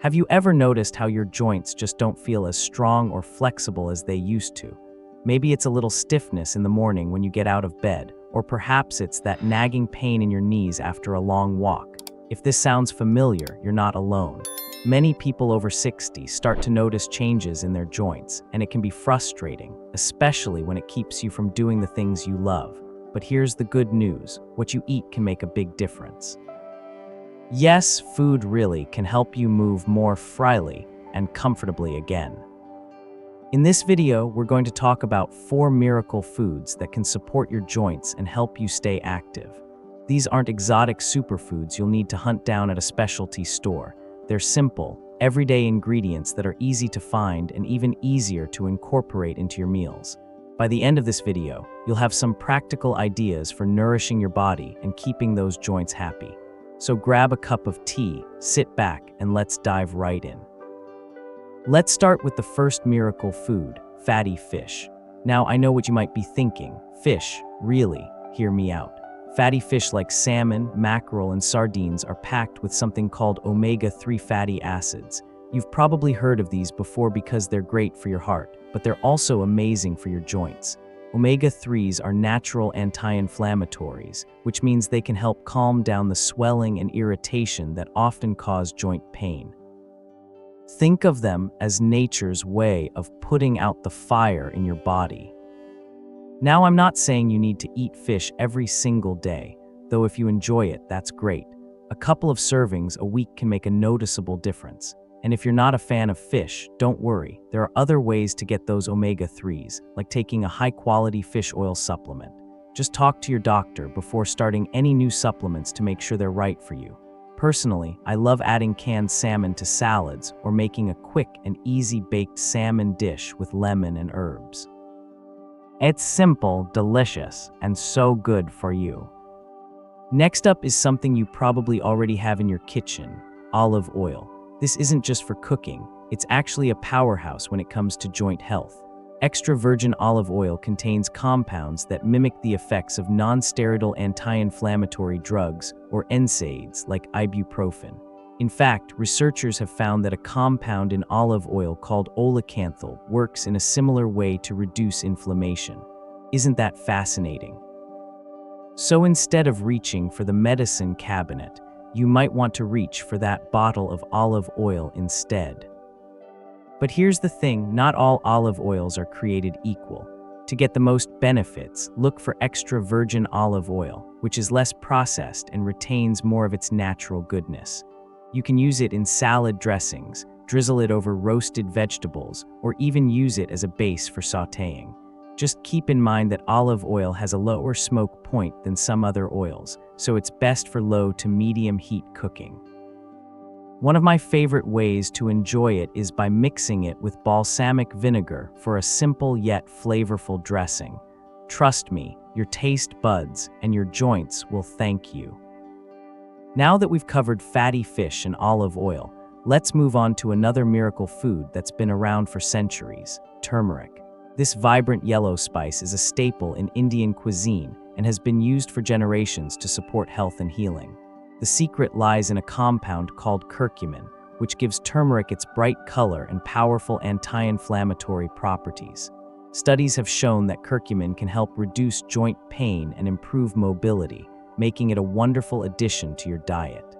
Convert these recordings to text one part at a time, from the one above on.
Have you ever noticed how your joints just don't feel as strong or flexible as they used to? Maybe it's a little stiffness in the morning when you get out of bed, or perhaps it's that nagging pain in your knees after a long walk. If this sounds familiar, you're not alone. Many people over 60 start to notice changes in their joints, and it can be frustrating, especially when it keeps you from doing the things you love. But here's the good news: what you eat can make a big difference. Yes, food really can help you move more freely and comfortably again. In this video, we're going to talk about 4 miracle foods that can support your joints and help you stay active. These aren't exotic superfoods you'll need to hunt down at a specialty store. They're simple, everyday ingredients that are easy to find and even easier to incorporate into your meals. By the end of this video, you'll have some practical ideas for nourishing your body and keeping those joints happy. So grab a cup of tea, sit back, and let's dive right in. Let's start with the first miracle food, fatty fish. Now, I know what you might be thinking. Fish, really? Hear me out. Fatty fish like salmon, mackerel, and sardines are packed with something called omega-3 fatty acids. You've probably heard of these before because they're great for your heart, but they're also amazing for your joints. Omega-3s are natural anti-inflammatories, which means they can help calm down the swelling and irritation that often cause joint pain. Think of them as nature's way of putting out the fire in your body. Now, I'm not saying you need to eat fish every single day, though if you enjoy it, that's great. A couple of servings a week can make a noticeable difference. And if you're not a fan of fish, don't worry. There are other ways to get those omega-3s, like taking a high-quality fish oil supplement. Just talk to your doctor before starting any new supplements to make sure they're right for you. Personally, I love adding canned salmon to salads or making a quick and easy baked salmon dish with lemon and herbs. It's simple, delicious, and so good for you. Next up is something you probably already have in your kitchen: olive oil. This isn't just for cooking, it's actually a powerhouse when it comes to joint health. Extra virgin olive oil contains compounds that mimic the effects of non-steroidal anti-inflammatory drugs, or NSAIDs, like ibuprofen. In fact, researchers have found that a compound in olive oil called olecanthal works in a similar way to reduce inflammation. Isn't that fascinating? So instead of reaching for the medicine cabinet, you might want to reach for that bottle of olive oil instead. But here's the thing: not all olive oils are created equal. To get the most benefits, look for extra virgin olive oil, which is less processed and retains more of its natural goodness. You can use it in salad dressings, drizzle it over roasted vegetables, or even use it as a base for sautéing. Just keep in mind that olive oil has a lower smoke point than some other oils, so it's best for low to medium heat cooking. One of my favorite ways to enjoy it is by mixing it with balsamic vinegar for a simple yet flavorful dressing. Trust me, your taste buds and your joints will thank you. Now that we've covered fatty fish and olive oil, let's move on to another miracle food that's been around for centuries: turmeric. This vibrant yellow spice is a staple in Indian cuisine and has been used for generations to support health and healing. The secret lies in a compound called curcumin, which gives turmeric its bright color and powerful anti-inflammatory properties. Studies have shown that curcumin can help reduce joint pain and improve mobility, making it a wonderful addition to your diet.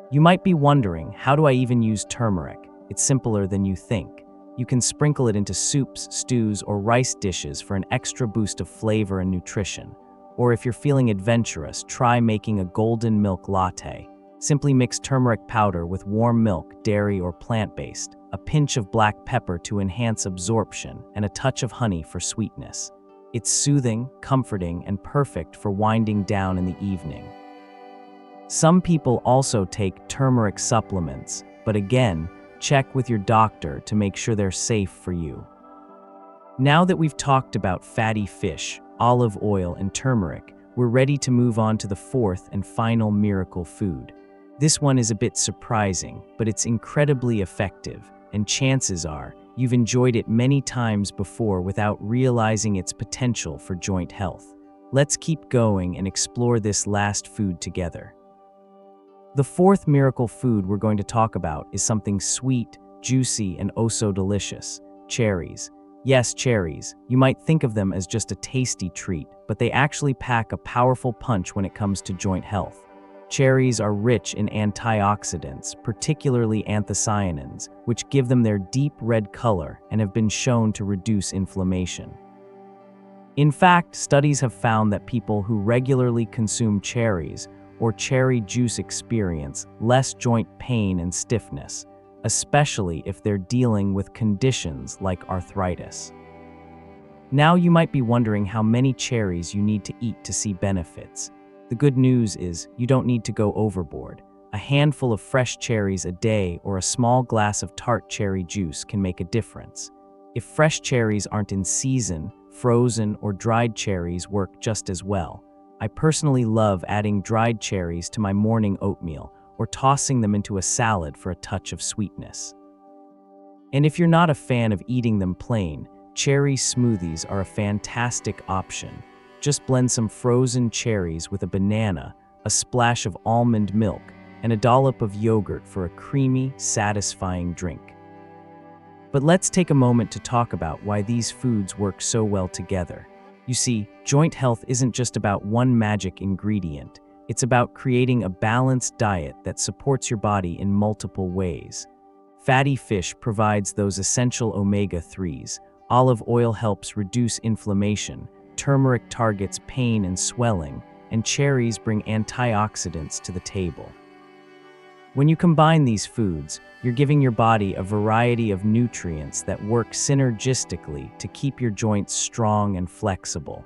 You might be wondering, how do I even use turmeric? It's simpler than you think. You can sprinkle it into soups, stews, or rice dishes for an extra boost of flavor and nutrition. Or if you're feeling adventurous, try making a golden milk latte. Simply mix turmeric powder with warm milk, dairy or plant-based, a pinch of black pepper to enhance absorption, and a touch of honey for sweetness. It's soothing, comforting, and perfect for winding down in the evening. Some people also take turmeric supplements, but again, check with your doctor to make sure they're safe for you. Now that we've talked about fatty fish, olive oil, and turmeric, we're ready to move on to the 4th and final miracle food. This one is a bit surprising, but it's incredibly effective, and chances are you've enjoyed it many times before without realizing its potential for joint health. Let's keep going and explore this last food together. The fourth miracle food we're going to talk about is something sweet, juicy, and oh so delicious: cherries. Yes, cherries. You might think of them as just a tasty treat, but they actually pack a powerful punch when it comes to joint health. Cherries are rich in antioxidants, particularly anthocyanins, which give them their deep red color and have been shown to reduce inflammation. In fact, studies have found that people who regularly consume cherries or cherry juice experience less joint pain and stiffness, especially if they're dealing with conditions like arthritis. Now you might be wondering how many cherries you need to eat to see benefits. The good news is you don't need to go overboard. A handful of fresh cherries a day or a small glass of tart cherry juice can make a difference. If fresh cherries aren't in season, frozen or dried cherries work just as well. I personally love adding dried cherries to my morning oatmeal or tossing them into a salad for a touch of sweetness. And if you're not a fan of eating them plain, cherry smoothies are a fantastic option. Just blend some frozen cherries with a banana, a splash of almond milk, and a dollop of yogurt for a creamy, satisfying drink. But let's take a moment to talk about why these foods work so well together. You see, joint health isn't just about one magic ingredient. It's about creating a balanced diet that supports your body in multiple ways. Fatty fish provides those essential omega-3s, olive oil helps reduce inflammation, turmeric targets pain and swelling, and cherries bring antioxidants to the table. When you combine these foods, you're giving your body a variety of nutrients that work synergistically to keep your joints strong and flexible.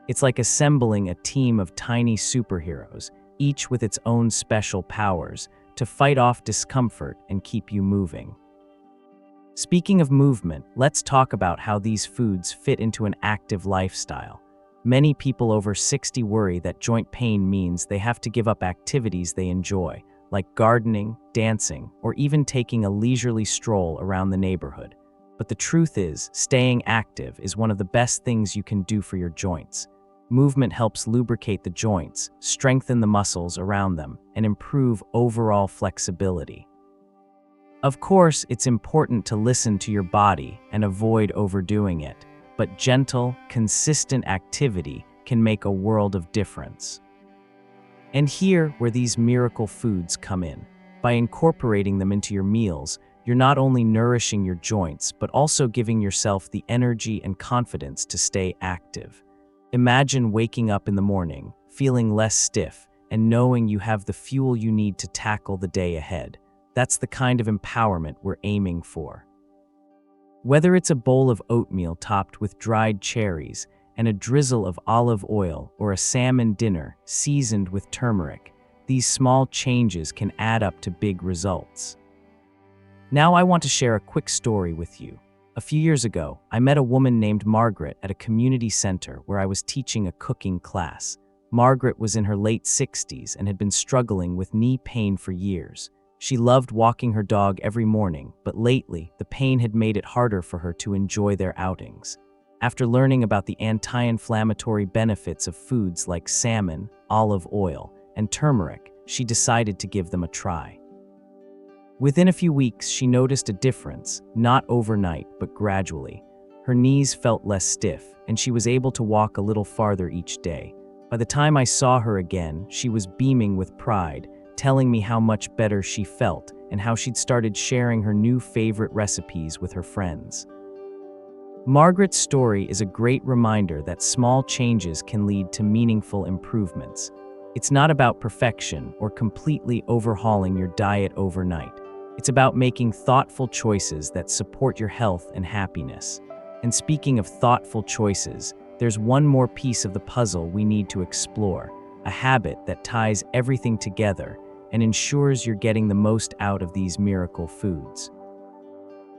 It's like assembling a team of tiny superheroes, each with its own special powers, to fight off discomfort and keep you moving. Speaking of movement, let's talk about how these foods fit into an active lifestyle. Many people over 60 worry that joint pain means they have to give up activities they enjoy, like gardening, dancing, or even taking a leisurely stroll around the neighborhood. But the truth is, staying active is one of the best things you can do for your joints. Movement helps lubricate the joints, strengthen the muscles around them, and improve overall flexibility. Of course, it's important to listen to your body and avoid overdoing it, but gentle, consistent activity can make a world of difference. And here where these miracle foods come in. By incorporating them into your meals, you're not only nourishing your joints, but also giving yourself the energy and confidence to stay active. Imagine waking up in the morning, feeling less stiff, and knowing you have the fuel you need to tackle the day ahead. That's the kind of empowerment we're aiming for. Whether it's a bowl of oatmeal topped with dried cherries and a drizzle of olive oil or a salmon dinner seasoned with turmeric, these small changes can add up to big results. Now I want to share a quick story with you. A few years ago, I met a woman named Margaret at a community center where I was teaching a cooking class. Margaret was in her late 60s and had been struggling with knee pain for years. She loved walking her dog every morning, but lately, the pain had made it harder for her to enjoy their outings. After learning about the anti-inflammatory benefits of foods like salmon, olive oil, and turmeric, she decided to give them a try. Within a few weeks, she noticed a difference, not overnight, but gradually. Her knees felt less stiff, and she was able to walk a little farther each day. By the time I saw her again, she was beaming with pride, telling me how much better she felt and how she'd started sharing her new favorite recipes with her friends. Margaret's story is a great reminder that small changes can lead to meaningful improvements. It's not about perfection or completely overhauling your diet overnight. It's about making thoughtful choices that support your health and happiness. And speaking of thoughtful choices, there's one more piece of the puzzle we need to explore, a habit that ties everything together and ensures you're getting the most out of these miracle foods.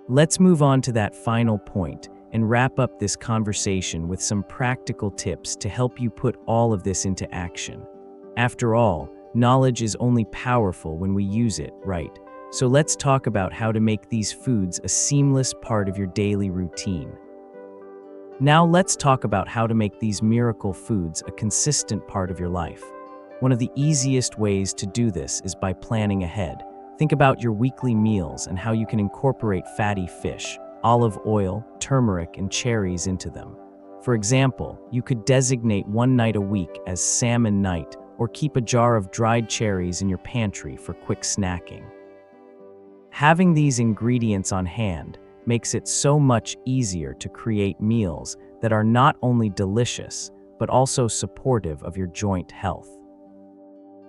Let's move on to that final point and wrap up this conversation with some practical tips to help you put all of this into action. After all, knowledge is only powerful when we use it right. So let's talk about how to make these foods a seamless part of your daily routine. Now let's talk about how to make these miracle foods a consistent part of your life. One of the easiest ways to do this is by planning ahead. Think about your weekly meals and how you can incorporate fatty fish, olive oil, turmeric, and cherries into them. For example, you could designate one night a week as salmon night or keep a jar of dried cherries in your pantry for quick snacking. Having these ingredients on hand makes it so much easier to create meals that are not only delicious, but also supportive of your joint health.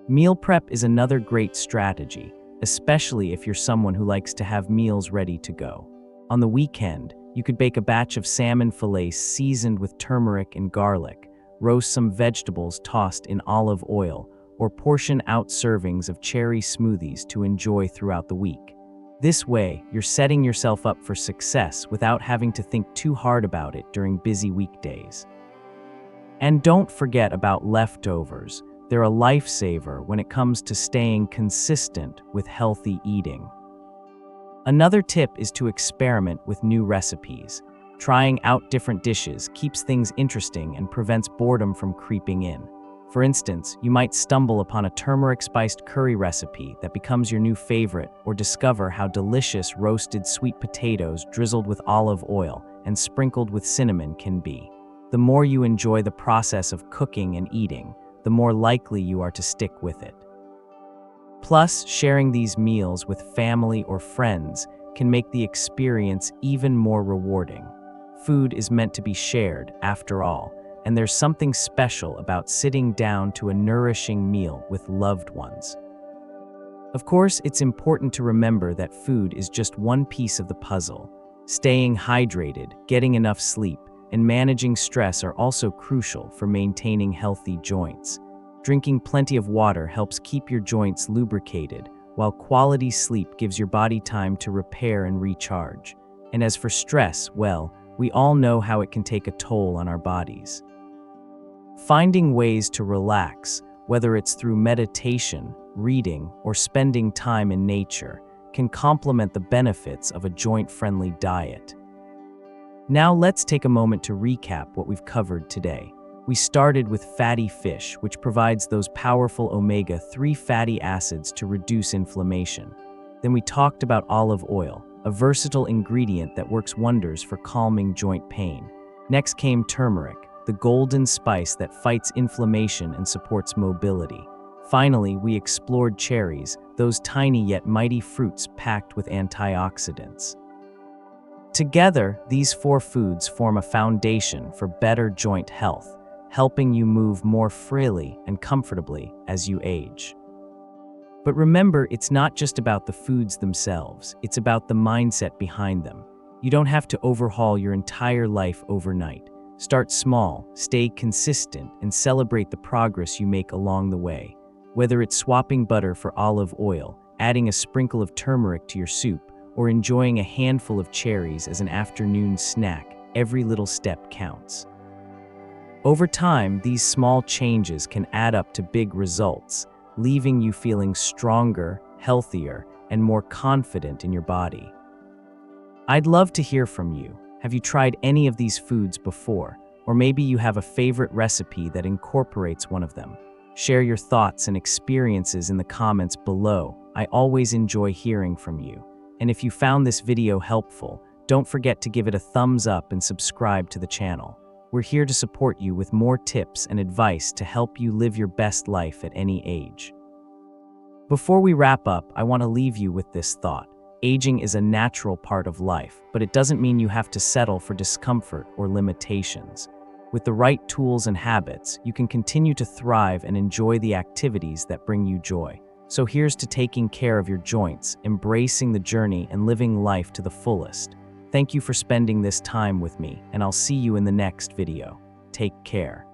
Meal prep is another great strategy, especially if you're someone who likes to have meals ready to go. On the weekend, you could bake a batch of salmon fillets seasoned with turmeric and garlic, roast some vegetables tossed in olive oil, or portion out servings of cherry smoothies to enjoy throughout the week. This way, you're setting yourself up for success without having to think too hard about it during busy weekdays. And don't forget about leftovers. They're a lifesaver when it comes to staying consistent with healthy eating. Another tip is to experiment with new recipes. Trying out different dishes keeps things interesting and prevents boredom from creeping in. For instance, you might stumble upon a turmeric-spiced curry recipe that becomes your new favorite, or discover how delicious roasted sweet potatoes drizzled with olive oil and sprinkled with cinnamon can be. The more you enjoy the process of cooking and eating, the more likely you are to stick with it. Plus, sharing these meals with family or friends can make the experience even more rewarding. Food is meant to be shared, after all, and there's something special about sitting down to a nourishing meal with loved ones. Of course, it's important to remember that food is just one piece of the puzzle. Staying hydrated, getting enough sleep, and managing stress are also crucial for maintaining healthy joints. Drinking plenty of water helps keep your joints lubricated, while quality sleep gives your body time to repair and recharge. And as for stress, well, we all know how it can take a toll on our bodies. Finding ways to relax, whether it's through meditation, reading, or spending time in nature, can complement the benefits of a joint-friendly diet. Now let's take a moment to recap what we've covered today. We started with fatty fish, which provides those powerful omega-3 fatty acids to reduce inflammation. Then we talked about olive oil, a versatile ingredient that works wonders for calming joint pain. Next came turmeric, the golden spice that fights inflammation and supports mobility. Finally, we explored cherries, those tiny yet mighty fruits packed with antioxidants. Together, these four foods form a foundation for better joint health, helping you move more freely and comfortably as you age. But remember, it's not just about the foods themselves, it's about the mindset behind them. You don't have to overhaul your entire life overnight. Start small, stay consistent, and celebrate the progress you make along the way. Whether it's swapping butter for olive oil, adding a sprinkle of turmeric to your soup, or enjoying a handful of cherries as an afternoon snack, every little step counts. Over time, these small changes can add up to big results, leaving you feeling stronger, healthier, and more confident in your body. I'd love to hear from you. Have you tried any of these foods before? Or maybe you have a favorite recipe that incorporates one of them. Share your thoughts and experiences in the comments below. I always enjoy hearing from you. And if you found this video helpful, don't forget to give it a thumbs up and subscribe to the channel. We're here to support you with more tips and advice to help you live your best life at any age. Before we wrap up, I want to leave you with this thought. Aging is a natural part of life, but it doesn't mean you have to settle for discomfort or limitations. With the right tools and habits, you can continue to thrive and enjoy the activities that bring you joy. So here's to taking care of your joints, embracing the journey, and living life to the fullest. Thank you for spending this time with me, and I'll see you in the next video. Take care.